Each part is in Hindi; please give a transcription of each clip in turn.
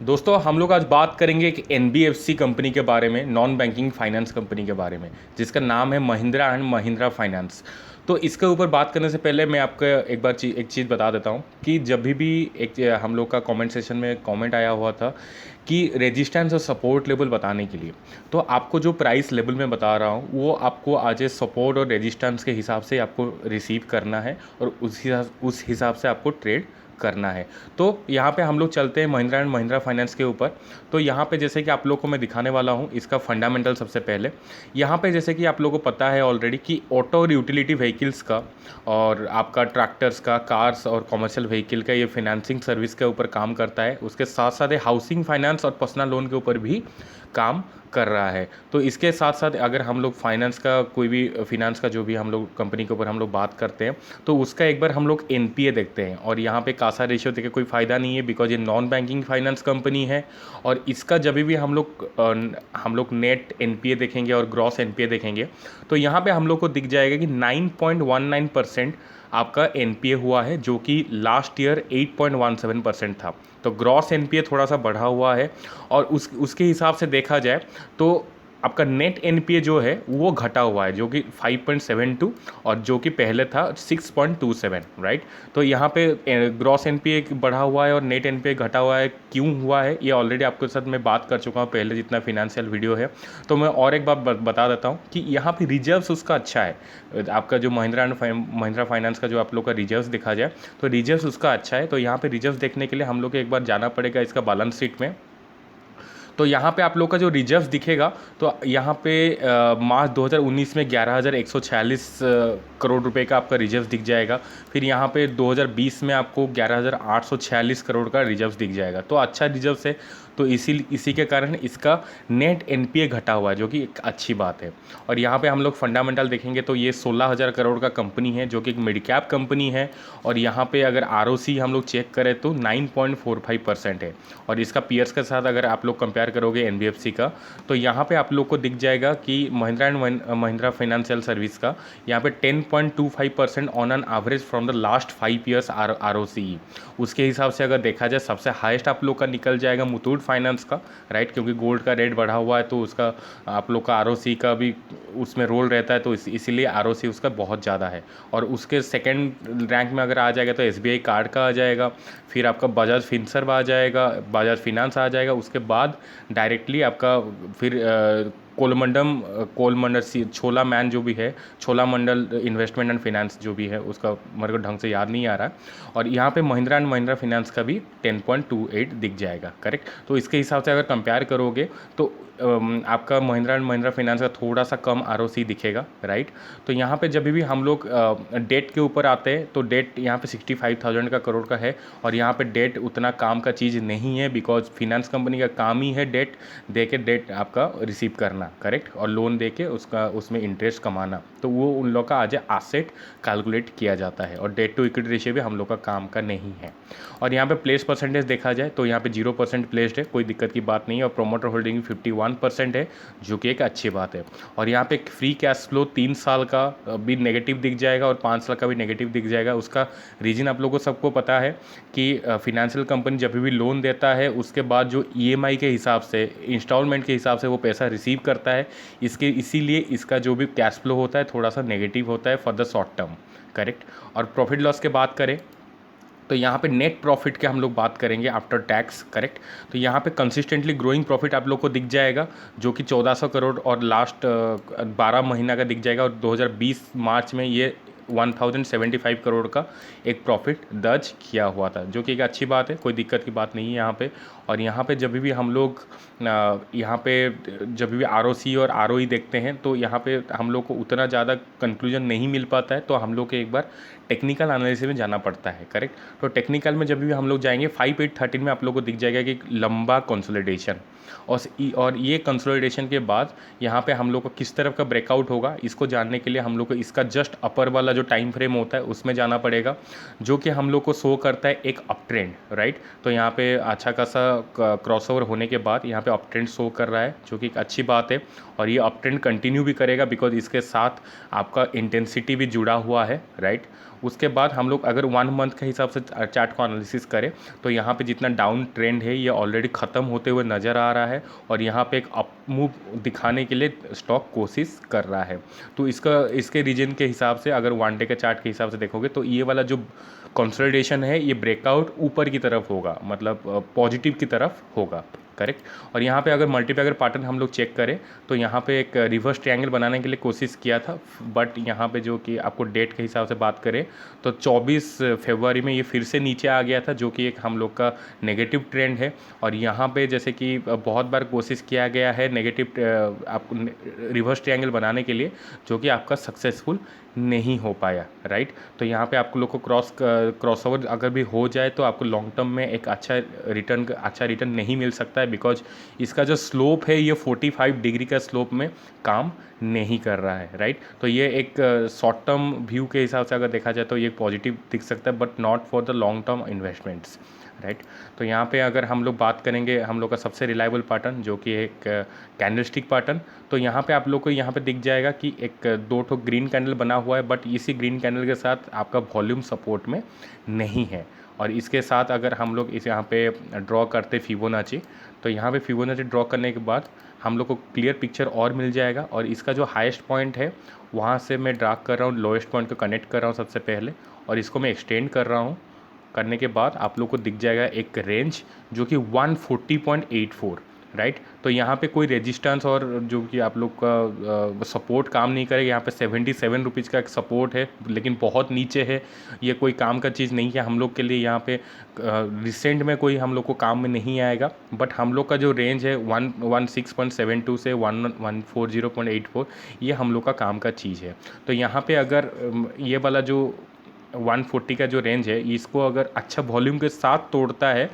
दोस्तों हम लोग आज बात करेंगे एक एनबीएफसी कंपनी के बारे में, नॉन बैंकिंग फाइनेंस कंपनी के बारे में, जिसका नाम है महिंद्रा एंड महिंद्रा फाइनेंस। तो इसके ऊपर बात करने से पहले मैं आपको एक चीज़ बता देता हूँ कि जब भी एक हम लोग का कमेंट सेशन में कमेंट आया हुआ था कि रेजिस्टेंस और सपोर्ट लेवल बताने के लिए, तो आपको जो प्राइस लेवल मैं बता रहा हूँ वो आपको आज सपोर्ट और रेजिस्टेंस के हिसाब से आपको रिसीव करना है और उस हिसाब से आपको ट्रेड करना है। तो यहाँ पे हम लोग चलते हैं महिंद्रा एंड महिंद्रा फाइनेंस के ऊपर। तो यहाँ पे जैसे कि आप लोग को मैं दिखाने वाला हूँ इसका फंडामेंटल सबसे पहले। यहाँ पे जैसे कि आप लोगों को पता है ऑलरेडी कि ऑटो और यूटिलिटी व्हीकल्स का और आपका ट्रैक्टर्स का, कार्स और कमर्शियल व्हीकल का ये फाइनेंसिंग सर्विस के ऊपर काम करता है। उसके साथ साथ ये हाउसिंग फाइनेंस और पर्सनल लोन के ऊपर भी काम कर रहा है। तो इसके साथ साथ अगर हम लोग फाइनेंस का कोई भी फिनेंस का जो भी हम लोग कंपनी के ऊपर हम लोग बात करते हैं तो उसका एक बार हम लोग एनपीए देखते हैं। और यहाँ पे कासा रेशियो देखे कोई फ़ायदा नहीं है बिकॉज ये नॉन बैंकिंग फाइनेंस कंपनी है। और इसका जब भी हम लोग नेट एनपीए देखेंगे और ग्रॉस एनपीए देखेंगे तो यहाँ पे हम लोग को दिख जाएगा कि 9.19% आपका एनपीए हुआ है, जो कि लास्ट ईयर 8.17% था। तो ग्रॉस एनपीए थोड़ा सा बढ़ा हुआ है। और उसके हिसाब से देखा जाए तो आपका नेट एनपीए जो है वो घटा हुआ है, जो कि 5.72 और जो कि पहले था 6.27, राइट। तो यहाँ पे ग्रॉस एनपीए बढ़ा हुआ है और नेट एनपीए घटा हुआ है। क्यों हुआ है ये ऑलरेडी आपके साथ मैं बात कर चुका हूँ पहले जितना फिनेंशियल वीडियो है। तो मैं और एक बात बता देता हूँ कि यहाँ पे रिजर्व्स उसका अच्छा है। आपका जो महिंद्रा एंड महिंद्रा फाइनेंस का जो आप लोग का रिजर्व्स देखा जाए तो रिजर्व्स उसका अच्छा है। तो यहाँ पे रिजर्व्स देखने के लिए हम लोग को एक बार जाना पड़ेगा इसका बैलेंस शीट में। तो यहाँ पे आप लोग का जो रिजर्व्स दिखेगा तो यहाँ पे मार्च 2019 में 11,146 करोड़ रुपए का आपका रिजर्व्स दिख जाएगा। फिर यहाँ पे 2020 में आपको 11,846 करोड़ का रिजर्व्स दिख जाएगा। तो अच्छा रिजर्व्स है। तो इसी के कारण इसका नेट एनपीए घटा हुआ है, जो कि एक अच्छी बात है। और यहाँ पे हम लोग फंडामेंटल देखेंगे तो ये 16,000 करोड़ का कंपनी है, जो कि एक मिड कैप कंपनी है। और यहाँ पे अगर आरओसी हम लोग चेक करें तो 9.45% है। और इसका पीयर्स के साथ अगर आप लोग कंपेयर करोगे एनबीएफसी का तो यहाँ पे आप लोग को दिख जाएगा कि Mahindra and Mahindra financial service का यहाँ पे 10.25% on an average from the last 5 years ROC. उसके हिसाब से अगर देखा जाए सबसे हाईएस्ट आप लोग का निकल जाएगा मुथूट फाइनेंस का, राइट, क्योंकि गोल्ड का रेट बढ़ा हुआ है तो उसका आप लोग का आरओसी का भी उसमें रोल रहता है। तो इसीलिए आरओसी उसका बहुत ज़्यादा है। और उसके सेकंड रैंक में अगर आ जाएगा तो एसबीआई कार्ड का आ जाएगा। फिर आपका बजाज फिनसर्व आ जाएगा, बजाज फिनांस आ जाएगा। उसके बाद डायरेक्टली आपका फिर छोला मैन जो भी है, छोला मंडल इन्वेस्टमेंट एंड फाइनेंस जो भी है उसका मेरे को ढंग से याद नहीं आ रहा है। और यहाँ पे महिंद्रा एंड महिंद्रा फाइनेंस का भी 10.28 दिख जाएगा, करेक्ट। तो इसके हिसाब से अगर कंपेयर करोगे तो आपका महिंद्रा एंड महिंद्रा फाइनेंस का थोड़ा सा कम आरओसी दिखेगा, राइट। तो यहाँ पे जब भी हम लोग डेट के ऊपर आते हैं तो डेट यहाँ पे 65,000 का करोड़ का है। और यहाँ पे डेट उतना काम का चीज़ नहीं है बिकॉज फिनेंस कंपनी का काम ही है डेट दे के डेट आपका रिसीव करना, करेक्ट, और लोन दे के उसका उसमें इंटरेस्ट कमाना। तो वो उन लोग का आज एसेट कैलकुलेट किया जाता है। और डेट टू इक्विटी रेशियो भी हम लोग का काम का नहीं है। और यहाँ पे प्लेस परसेंटेज देखा जाए तो यहाँ पे 0% प्लेस्ड है, कोई दिक्कत की बात नहीं है। और प्रोमोटर होल्डिंग 51% है, जो कि एक अच्छी बात है। और यहाँ पे फ्री कैश फ्लो 3 साल का भी नेगेटिव दिख जाएगा और 5 साल का भी नेगेटिव दिख जाएगा। उसका रीज़न आप लोगों को सबको पता है कि फिनेंशियल कंपनी जब भी लोन देता है उसके बाद जो ईएमआई के हिसाब से, इंस्टॉलमेंट के हिसाब से वो पैसा रिसीव करता है। इसीलिए इसका जो भी कैश फ्लो होता है थोड़ा सा नेगेटिव होता है for the short term, correct. और प्रॉफिट लॉस के बात करें तो यहाँ पे नेट प्रॉफिट के हम लोग बात करेंगे आफ्टर टैक्स, करेक्ट। तो यहाँ पे कंसिस्टेंटली ग्रोइंग प्रॉफिट आप लोग को दिख जाएगा, जो कि 1400 करोड़ और लास्ट 12 महीना का दिख जाएगा। और 2020 मार्च में ये 1075 करोड़ का एक प्रॉफिट दर्ज किया हुआ था, जो कि एक अच्छी बात है, कोई दिक्कत की बात नहीं है यहाँ पे। और यहाँ पे जब भी हम लोग यहाँ पे जब भी आरओसी और आरओई देखते हैं तो यहाँ पे हम लोग को उतना ज़्यादा कंक्लूजन नहीं मिल पाता है। तो हम लोग के एक बार टेक्निकल एनालिसिस में जाना पड़ता है, करेक्ट। तो टेक्निकल में जब भी हम लोग जाएंगे 5813 में आप लोग को दिख जाएगा कि लंबा कंसोलिडेशन। और ये कंसोलिडेशन के बाद यहाँ पे हम लोग को किस तरफ का ब्रेकआउट होगा इसको जानने के लिए हम लोग को इसका जस्ट अपर वाला जो टाइम फ्रेम होता है उसमें जाना पड़ेगा, जो कि हम लोग को शो करता है एक अप ट्रेंड, राइट। तो यहाँ पे अच्छा खासा क्रॉसओवर होने के बाद यहाँ पे अप ट्रेंड शो कर रहा है, जो कि एक अच्छी बात है। और ये अप ट्रेंड कंटिन्यू भी करेगा बिकॉज इसके साथ आपका इंटेंसिटी भी जुड़ा हुआ है, राइट। उसके बाद हम लोग अगर 1 मंथ के हिसाब से चार्ट को एनालिसिस करें तो यहाँ पे जितना डाउन ट्रेंड है ये ऑलरेडी ख़त्म होते हुए नज़र आ रहा है और यहाँ पे एक अप मूव दिखाने के लिए स्टॉक कोशिश कर रहा है। तो इसके रीजन के हिसाब से अगर 1 डे के चार्ट के हिसाब से देखोगे तो ये वाला जो कंसोलिडेशन है ये ब्रेकआउट ऊपर की तरफ होगा, मतलब पॉजिटिव की तरफ होगा, करेक्ट। और यहाँ पे अगर मल्टीपैगर पैटर्न हम लोग चेक करें तो यहाँ पे एक रिवर्स ट्रायंगल बनाने के लिए कोशिश किया था, बट यहाँ पे जो कि आपको डेट के हिसाब से बात करें तो 24 फरवरी में ये फिर से नीचे आ गया था, जो कि एक हम लोग का नेगेटिव ट्रेंड है। और यहाँ पे जैसे कि बहुत बार कोशिश किया गया है नेगेटिव आपको रिवर्स ट्रायंगल बनाने के लिए, जो कि आपका सक्सेसफुल नहीं हो पाया, राइट। तो यहाँ पे आपको लोग को क्रॉसओवर अगर भी हो जाए तो आपको लॉन्ग टर्म में एक अच्छा रिटर्न नहीं मिल सकता है, बिकॉज इसका जो स्लोप है ये 45 डिग्री का स्लोप में काम नहीं कर रहा है, राइट। तो ये एक शॉर्ट टर्म व्यू के हिसाब से अगर देखा जाए तो ये पॉजिटिव दिख सकता है, but not for the long term investments, right. तो यहाँ पे अगर हम लोग बात करेंगे हम लोग का सबसे रिलायबल पैटर्न जो कि एक कैंडलस्टिक पैटर्न, तो यहाँ पे आप लोग को यहाँ पे दिख जाएगा कि एक 2 ठो ग्रीन कैंडल बना हुआ है, बट इसी ग्रीन कैंडल के साथ आपका वॉल्यूम सपोर्ट में नहीं है। और इसके साथ अगर हम लोग इस यहाँ पे ड्रॉ करते फिबोनाची, तो यहाँ पे फिबोनाची ड्रॉ करने के बाद हम लोग को क्लियर पिक्चर और मिल जाएगा। और इसका जो हाईएस्ट पॉइंट है वहाँ से मैं ड्रा कर रहा हूँ, लोएस्ट पॉइंट को कनेक्ट कर रहा हूँ सबसे पहले, और इसको मैं एक्सटेंड कर रहा हूँ। करने के बाद आप लोग को दिख जाएगा एक रेंज जो कि 140.84, राइट। तो यहाँ पे कोई रेजिस्टेंस और जो कि आप लोग का सपोर्ट काम नहीं करेगा। यहाँ पे 77 रुपीज़ का एक सपोर्ट है, लेकिन बहुत नीचे है, ये कोई काम का चीज़ नहीं है हम लोग के लिए। यहाँ पे रिसेंट में कोई हम लोग को काम में नहीं आएगा, बट हम लोग का जो रेंज है 116.72 से 140.84 ये हम लोग का काम का चीज़ है। तो यहाँ पे अगर ये वाला जो 140 का जो रेंज है इसको अगर अच्छा वॉल्यूम के साथ तोड़ता है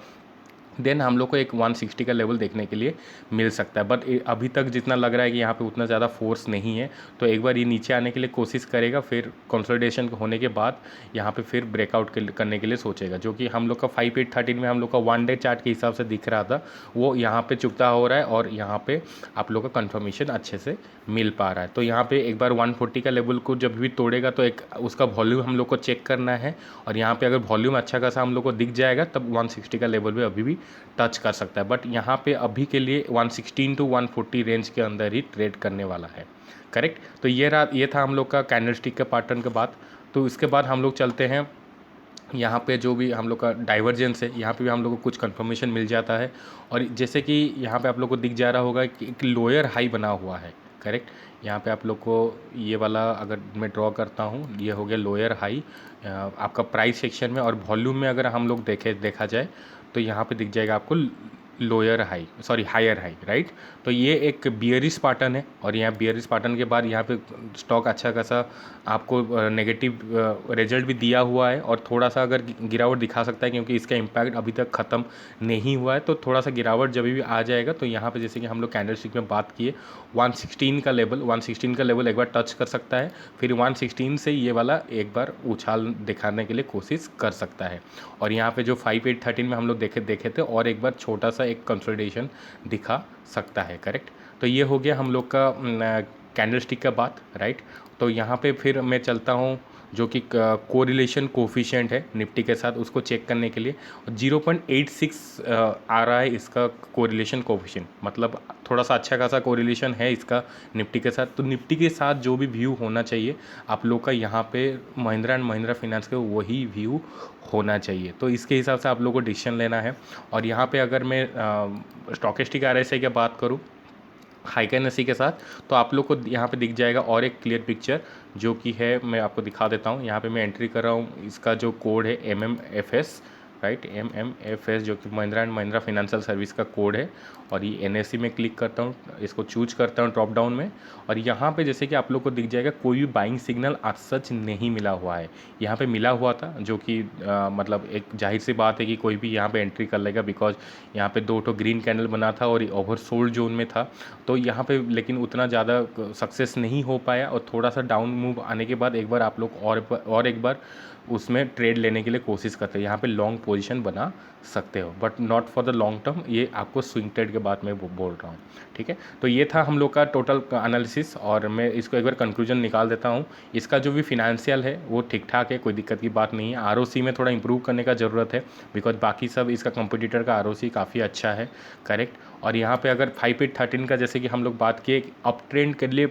देन हम लोग को एक 160 का लेवल देखने के लिए मिल सकता है। बट अभी तक जितना लग रहा है कि यहाँ पे उतना ज़्यादा फोर्स नहीं है, तो एक बार ये नीचे आने के लिए कोशिश करेगा, फिर कंसोलिडेशन होने के बाद यहाँ पे फिर ब्रेकआउट करने के लिए सोचेगा, जो कि हम लोग का 5813 में हम लोग का 1 डे चार्ट के हिसाब से दिख रहा था, वो यहाँ पर चुकता हो रहा है और यहाँ पर आप लोग का कन्फर्मेशन अच्छे से मिल पा रहा है। तो यहाँ पर एक बार 140 का लेवल को जब भी तोड़ेगा तो एक उसका वॉल्यूम हम लोग को चेक करना है, और यहाँ पर अगर वॉल्यूम अच्छा खासा हम लोग को दिख जाएगा तब 160 का लेवल भी अभी भी टच कर सकता है। बट यहाँ पे अभी के लिए 116 टू 140 रेंज के अंदर ही ट्रेड करने वाला है, करेक्ट। तो ये था हम लोग का कैंडलस्टिक के पैटर्न के बाद। तो इसके बाद हम लोग चलते हैं यहाँ पे जो भी हम लोग का डाइवर्जेंस है, यहाँ पे भी हम लोग को कुछ कंफर्मेशन मिल जाता है। और जैसे कि यहाँ पे आप लोग को दिख जा रहा होगा कि एक लोअर हाई बना हुआ है, करेक्ट। यहाँ पे आप लोग को ये वाला अगर मैं ड्रॉ करता हूँ, ये हो गया लोअर हाई आपका प्राइस सेक्शन में। और वॉल्यूम में अगर हम लोग देखा जाए तो यहाँ पे दिख जाएगा आपको हायर हाई, राइट। तो ये एक बियरिश पैटर्न है, और यहाँ बियरिश पैटर्न के बाद यहाँ पे स्टॉक अच्छा खासा आपको नेगेटिव रिजल्ट भी दिया हुआ है, और थोड़ा सा अगर गिरावट दिखा सकता है, क्योंकि इसका इम्पैक्ट अभी तक ख़त्म नहीं हुआ है। तो थोड़ा सा गिरावट जब भी आ जाएगा तो यहाँ पे जैसे कि हम लोग कैंडलस्टिक में बात किए 116 का लेवल एक बार टच कर सकता है, फिर 116 से ये वाला एक बार उछाल दिखाने के लिए कोशिश कर सकता है। और यहाँ पे जो 5813 में हम लोग देखे थे और एक बार छोटा सा एक कंसोलिडेशन दिखा सकता है, करेक्ट। तो ये हो गया हम लोग का कैंडलस्टिक का बात, राइट। तो यहाँ पे फिर मैं चलता हूँ जो कि कोरिलेशन कोफिशिएंट है निफ्टी के साथ, उसको चेक करने के लिए 0.86 आ रहा है इसका कोरिलेशन कोफिशिएंट, मतलब थोड़ा सा अच्छा खासा कोरिलेशन है इसका निफ्टी के साथ। तो निफ्टी के साथ जो भी व्यू होना चाहिए आप लोग का यहाँ पे महिंद्रा एंड महिंद्रा फाइनेंस का वही व्यू होना चाहिए। तो इसके हिसाब से आप लोग को डिसीजन लेना है। और यहाँ पे अगर मैं स्टॉकेस्टिक RSI की बात करूँ हाइकेनेसी के साथ, तो आप लोग को यहाँ पे दिख जाएगा और एक क्लियर पिक्चर, जो कि है मैं आपको दिखा देता हूँ। यहाँ पे मैं एंट्री कर रहा हूँ, इसका जो कोड है MMFS, राइट, MMFS, जो कि Mahindra and Mahindra financial service का कोड है। और ये NSE में क्लिक करता हूँ, इसको चूज करता हूँ ड्रॉप डाउन में, और यहाँ पे जैसे कि आप लोग को दिख जाएगा कोई भी बाइंग सिग्नल आज सच नहीं मिला हुआ है। यहाँ पे मिला हुआ था, जो कि मतलब एक जाहिर सी बात है कि कोई भी यहाँ पे एंट्री कर लेगा, बिकॉज यहाँ पे 2 ग्रीन कैंडल बना था और ओवरसोल्ड जोन में था। तो यहाँ पे लेकिन उतना ज़्यादा सक्सेस नहीं हो पाया, और थोड़ा सा डाउन मूव आने के बाद एक बार आप लोग और एक बार उसमें ट्रेड लेने के लिए कोशिश करते हैं, यहाँ पे लॉन्ग पोजीशन बना सकते हो, but not for the long term. ये आपको स्विंग ट्रेड के बाद में बोल रहा हूँ, ठीक है। तो ये था हम लोग का टोटल एनालिसिस, और मैं इसको एक बार कंक्लूजन निकाल देता हूँ। इसका जो भी फिनेंशियल है वो ठीक ठाक है, कोई दिक्कत की बात नहीं है। आरओसी में थोड़ा इंप्रूव करने का ज़रूरत है, बिकॉज बाकी सब इसका कंपटीटर का आरओसी काफ़ी अच्छा है, करेक्ट। और यहाँ पे अगर 5/13 का जैसे कि हम लोग बात किए, अप ट्रेंड के लिए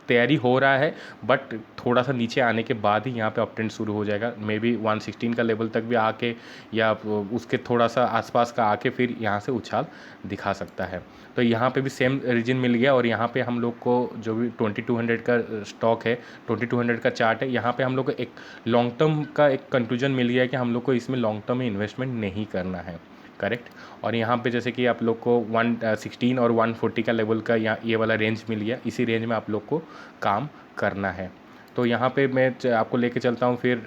तैयारी हो रहा है, बट थोड़ा सा नीचे आने के बाद ही यहाँ पे अप ट्रेंड शुरू हो जाएगा। मे बी 116 का लेवल तक भी आके, या उसके थोड़ा सा आसपास का आके फिर यहाँ से उछाल दिखा सकता है। तो यहाँ पे भी सेम रीजन मिल गया, और यहाँ पे हम लोग को जो भी 2200 का स्टॉक है, 2200 का चार्ट है, यहाँ पे हम लोग को एक लॉन्ग टर्म का एक कंक्लूजन मिल गया है कि हम लोग को इसमें लॉन्ग टर्म में इन्वेस्टमेंट नहीं करना है, करेक्ट। और यहाँ पे जैसे कि आप लोग को 116 और 140 का लेवल का ये वाला रेंज मिल गया, इसी रेंज में आप लोग को काम करना है। तो यहाँ पे मैं आपको लेके चलता हूँ फिर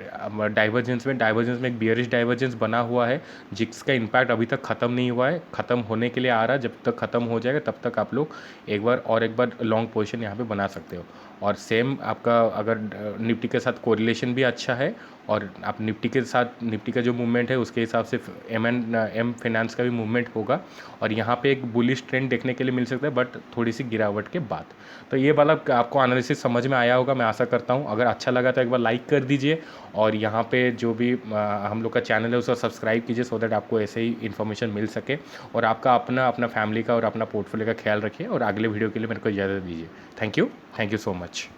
डाइवर्जेंस में एक बियरिश डाइवर्जेंस बना हुआ है, जिसका इम्पैक्ट अभी तक ख़त्म नहीं हुआ है, ख़त्म होने के लिए आ रहा है। जब तक ख़त्म हो जाएगा तब तक आप लोग एक बार लॉन्ग पोजीशन यहाँ पे बना सकते हो। और सेम आपका अगर निफ्टी के साथ कोरिलेशन भी अच्छा है, और आप निफ्टी का जो मूवमेंट है उसके हिसाब से एम फाइनेंस का भी मूवमेंट होगा, और यहाँ पे एक बुलिश ट्रेंड देखने के लिए मिल सकता है, बट थोड़ी सी गिरावट के बाद। तो ये वाला आपको एनालिसिस समझ में आया होगा, मैं आशा करता हूँ। अगर अच्छा लगा तो एक बार लाइक कर दीजिए, और यहाँ पे जो भी हम लोग का चैनल है उसको सब्सक्राइब कीजिए, सो दैट आपको ऐसे ही इन्फॉर्मेशन मिल सके। और आपका अपना फैमिली का और अपना पोर्टफोलियो का ख्याल रखिए, और अगले वीडियो के लिए मेरे को इजाज़त दीजिए। Thank you so much.